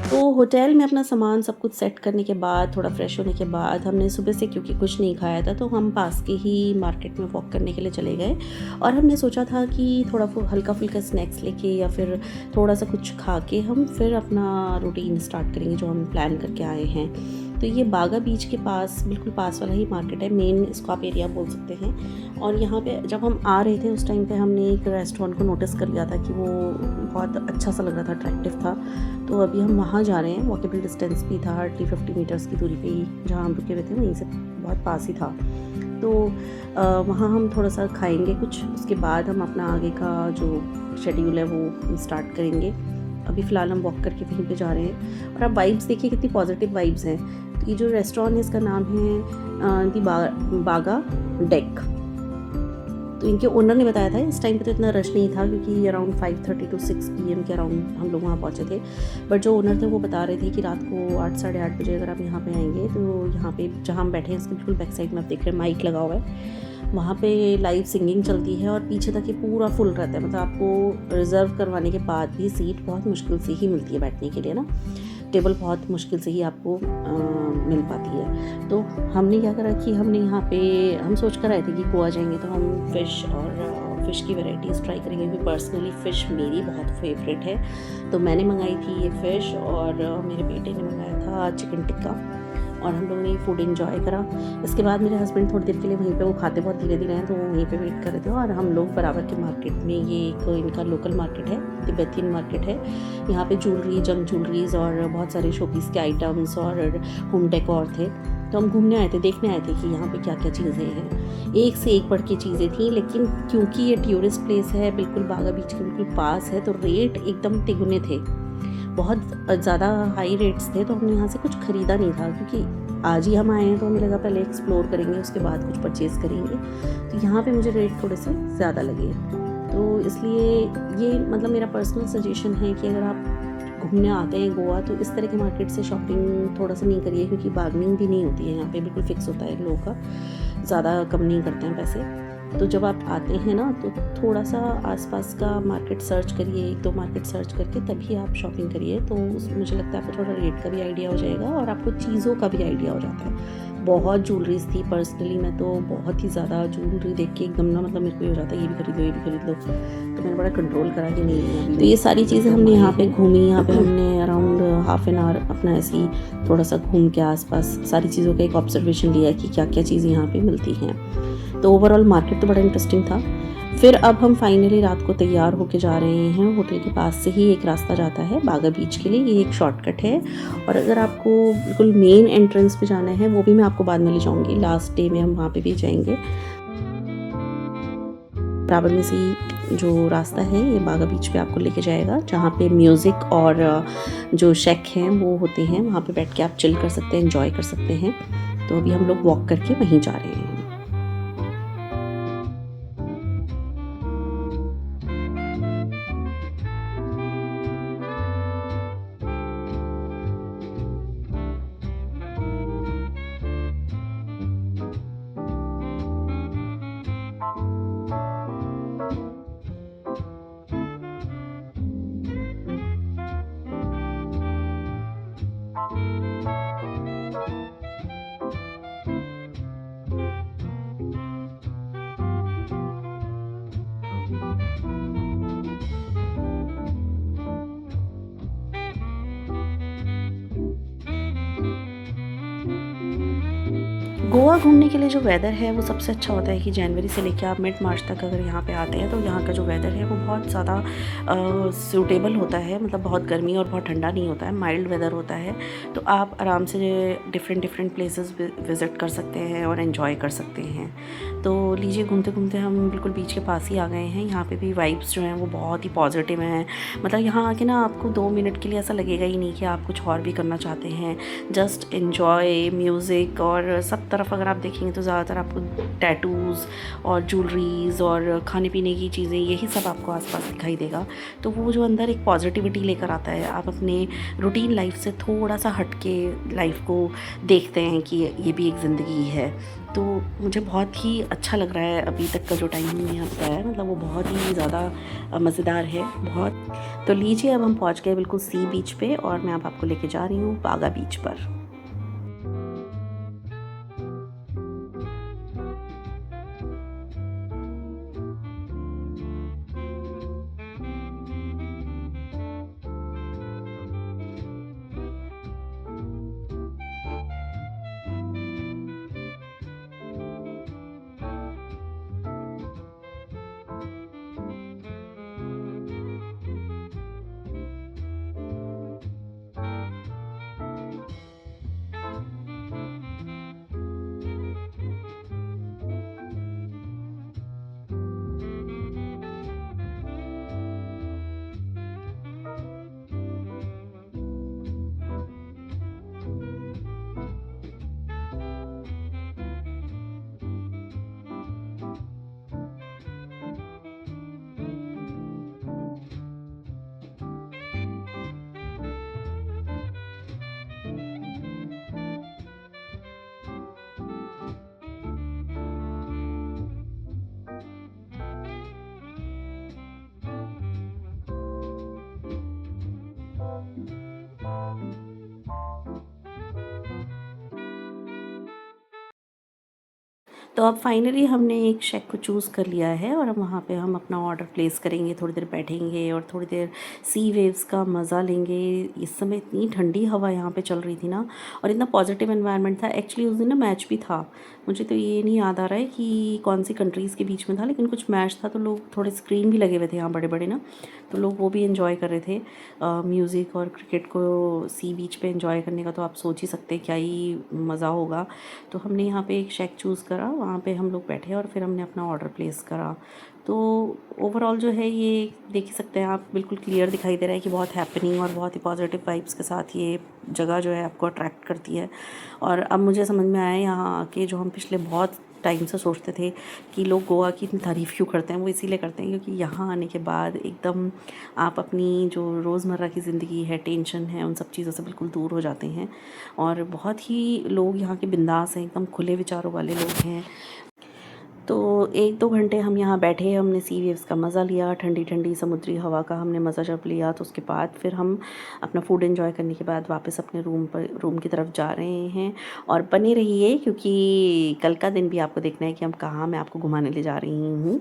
तो होटल में अपना सामान सब कुछ सेट करने के बाद, थोड़ा फ्रेश होने के बाद, हमने सुबह से क्योंकि कुछ नहीं खाया था, तो हम पास के ही मार्केट में वॉक करने के लिए चले गए। और हमने सोचा था कि थोड़ा हल्का फुल्का स्नैक्स लेके या फिर थोड़ा सा कुछ खा के हम फिर अपना रूटीन स्टार्ट करेंगे जो हम प्लान करके आए हैं। तो ये बागा बीच के पास, बिल्कुल पास वाला ही मार्केट है, मेन इसको आप एरिया बोल सकते हैं। और यहाँ पे जब हम आ रहे थे उस टाइम पे हमने एक रेस्टोरेंट को नोटिस कर लिया था कि वो बहुत अच्छा सा लग रहा था, अट्रैक्टिव था। तो अभी हम वहाँ जा रहे हैं, वॉकेबल डिस्टेंस भी था, हार्डली 50 मीटर्स की दूरी पे ही जहाँ हम रुके हुए थे वहीं से बहुत पास ही था। तो वहाँ हम थोड़ा सा खाएंगे कुछ, उसके बाद हम अपना आगे का जो शेड्यूल है वो स्टार्ट करेंगे। अभी फ़िलहाल हम वॉक करके वहीं पे जा रहे हैं। और आप वाइब्स देखिए कितनी पॉजिटिव वाइब्स हैं। तो ये जो रेस्टोरेंट है इसका नाम है दी बागा डेक। तो इनके ओनर ने बताया था इस टाइम पे तो इतना रश नहीं था क्योंकि अराउंड 5:30 to 6 PM के अराउंड हम लोग वहाँ पहुँचे थे। बट जो ओनर थे वो बता रहे थे कि रात को 8 साढ़े 8 बजे अगर आप यहाँ पे आएंगे तो यहाँ पे जहाँ हम बैठे हैं इसके बिल्कुल बैक साइड में आप देख रहे हैं माइक लगा हुआ है, वहाँ पे लाइव सिंगिंग चलती है और पीछे तक ये पूरा फुल रहता है। मतलब आपको रिज़र्व करवाने के बाद भी सीट बहुत मुश्किल से ही मिलती है बैठने के लिए ना, टेबल बहुत मुश्किल से ही आपको मिल पाती है। तो हमने क्या करा कि हमने यहाँ पे हम सोच कर आए थे कि गोवा जाएंगे तो हम फ़िश और फ़िश की वैरायटीज़ ट्राई करेंगे, क्योंकि पर्सनली फ़िश मेरी बहुत फेवरेट है। तो मैंने मंगाई थी ये फ़िश और मेरे बेटे ने मंगाया था चिकन टिक्का और हम लोगों ने फूड एंजॉय करा। इसके बाद मेरे हस्बैंड थोड़ी देर के लिए वहीं पे, वो खाते बहुत धीरे धीरे हैं तो वो वहीं पे वेट कर रहे थे। और हम लोग बराबर के मार्केट में, ये एक इनका लोकल मार्केट है, तिब्बतियन मार्केट है। यहाँ पे ज्वेलरी, जंग ज्वेलरीज और बहुत सारे शोपीस के आइटम्स और होम डेकोर थे। तो हम घूमने आए थे, देखने आए थे कि यहाँ पे क्या क्या चीज़ें हैं। एक से एक बढ़ के चीज़ें थी, लेकिन क्योंकि ये टूरिस्ट प्लेस है, बिल्कुल बागा बीच के बिल्कुल पास है, तो रेट एकदम तिगुने थे, बहुत ज़्यादा हाई रेट्स थे। तो हमने यहाँ से कुछ ख़रीदा नहीं था क्योंकि आज ही हम आए हैं, तो हमें लगा पहले एक्सप्लोर करेंगे उसके बाद कुछ परचेज़ करेंगे। तो यहाँ पे मुझे रेट थोड़े से ज़्यादा लगे, तो इसलिए ये मतलब मेरा पर्सनल सजेशन है कि अगर आप घूमने आते हैं गोवा तो इस तरह के मार्केट से शॉपिंग थोड़ा सा नहीं करिए, क्योंकि बार्गेनिंग भी नहीं होती है यहाँ पे, बिल्कुल फिक्स होता है लोगों का, ज़्यादा कम नहीं करते हैं पैसे। तो जब आप आते हैं ना तो थोड़ा सा आसपास का मार्केट सर्च करिए, एक दो मार्केट सर्च करके तभी आप शॉपिंग करिए। तो मुझे लगता है आपको थोड़ा रेट का भी आइडिया हो जाएगा और आपको चीज़ों का भी आइडिया हो जाता है। बहुत ज्वेलरीज थी, पर्सनली मैं तो बहुत ही ज़्यादा ज्वेलरी देख के एकदम ना, मतलब मेरे को ये हो जाता है ये भी खरीद लो ये भी खरीद लो। तो मैंने बड़ा कंट्रोल करा कि नहीं। तो ये सारी चीज़ें हमने यहाँ पे घूमी। यहाँ पे हमने अराउंड हाफ एन आवर अपना ऐसे ही थोड़ा सा घूम के आसपास सारी चीज़ों का एक ऑब्जर्वेशन लिया कि क्या क्या चीज़ें यहाँ पे मिलती हैं। तो ओवरऑल मार्केट तो बड़ा इंटरेस्टिंग था। फिर अब हम फाइनली रात को तैयार होके जा रहे हैं। होटल के पास से ही एक रास्ता जाता है बागा बीच के लिए, ये एक शॉर्टकट है। और अगर आपको बिल्कुल मेन एंट्रेंस पे जाना है, वो भी मैं आपको बाद में ले जाऊंगी, लास्ट डे में हम वहाँ पे भी जाएंगे। बराबर में से ही जो रास्ता है ये बागा बीच पे आपको लेके जाएगा, जहाँ पे म्यूज़िक और जो शेक हैं वो होते हैं, वहाँ पे बैठ के आप चिल कर सकते हैं, एंजॉय कर सकते हैं। तो अभी हम लोग वॉक करके वहीं जा रहे हैं। गोवा घूमने के लिए जो वेदर है वो सबसे अच्छा होता है कि जनवरी से लेकर आप मिड मार्च तक अगर यहाँ पे आते हैं तो यहाँ का जो वेदर है वो बहुत ज़्यादा सूटेबल होता है। मतलब बहुत गर्मी और बहुत ठंडा नहीं होता है, माइल्ड वेदर होता है। तो आप आराम से डिफरेंट प्लेसेस विज़िट कर सकते हैं और एंजॉय कर सकते हैं। तो लीजिए, घूमते घूमते हम बिल्कुल बीच के पास ही आ गए हैं। यहाँ पे भी वाइब्स जो हैं वो बहुत ही पॉजिटिव हैं। मतलब यहाँ आके ना आपको 2 मिनट के लिए ऐसा लगेगा ही नहीं कि आप कुछ और भी करना चाहते हैं। जस्ट एन्जॉय म्यूज़िक, और सब तरफ अगर आप देखेंगे तो ज़्यादातर आपको टैटूज़ और ज्वेलरीज़ और खाने पीने की चीज़ें, यही सब आपको आसपास दिखाई देगा। तो वो जो अंदर एक पॉजिटिविटी लेकर आता है, आप अपने रूटीन लाइफ से थोड़ा सा हट के लाइफ को देखते हैं कि ये भी एक ज़िंदगी है। तो मुझे बहुत ही अच्छा लग रहा है अभी तक का जो टाइम हमने यहाँ बिताया है, मतलब वो बहुत ही ज़्यादा मज़ेदार है बहुत। तो लीजिए अब हम पहुँच गए बिल्कुल सी बीच पे और मैं अब आपको लेके जा रही हूँ बागा बीच पर। तो अब फाइनली हमने एक शेक को चूज़ कर लिया है और अब वहाँ पे हम अपना ऑर्डर प्लेस करेंगे, थोड़ी देर बैठेंगे और थोड़ी देर सी वेव्स का मज़ा लेंगे। इस समय इतनी ठंडी हवा यहाँ पे चल रही थी ना, और इतना पॉजिटिव एनवायरनमेंट था। एक्चुअली उस दिन ना मैच भी था, मुझे तो ये नहीं याद आ रहा है कि कौन सी कंट्रीज़ के बीच में था, लेकिन कुछ मैच था तो लोग थोड़े स्क्रीन भी लगे हुए थे यहाँ बड़े बड़े ना, तो लोग वो भी इन्जॉय कर रहे थे। म्यूज़िक और क्रिकेट को सी बीच पे एंजॉय करने का तो आप सोच ही सकते हैं क्या ही मज़ा होगा। तो हमने यहाँ पे एक शेक चूज़ करा, वहाँ पे हम लोग बैठे और फिर हमने अपना ऑर्डर प्लेस करा। तो ओवरऑल जो है ये देख ही सकते हैं आप, बिल्कुल क्लियर दिखाई दे रहा है कि बहुत हैपनिंग और बहुत ही पॉजिटिव वाइब्स के साथ ये जगह जो है आपको अट्रैक्ट करती है। और अब मुझे समझ में आया यहाँ आके, जो हम पिछले बहुत टाइम से सोचते थे कि लोग गोवा की इतनी तारीफ़ क्यों करते हैं, वो इसीलिए करते हैं क्योंकि यहाँ आने के बाद एकदम आप अपनी जो रोज़मर्रा की ज़िंदगी है, टेंशन है, उन सब चीज़ों से बिल्कुल दूर हो जाते हैं। और बहुत ही लोग यहाँ के बिंदास हैं, एकदम खुले विचारों वाले लोग हैं। तो 1-2 घंटे हम यहाँ बैठे, हमने सी वेव्स का मज़ा लिया, ठंडी-ठंडी समुद्री हवा का हमने मज़ा जब लिया, तो उसके बाद फिर हम अपना फूड एन्जॉय करने के बाद वापस अपने रूम की तरफ जा रहे हैं। और बने रहिए क्योंकि कल का दिन भी आपको देखना है कि हम कहाँ मैं आपको घुमाने ले जा रही हूँ।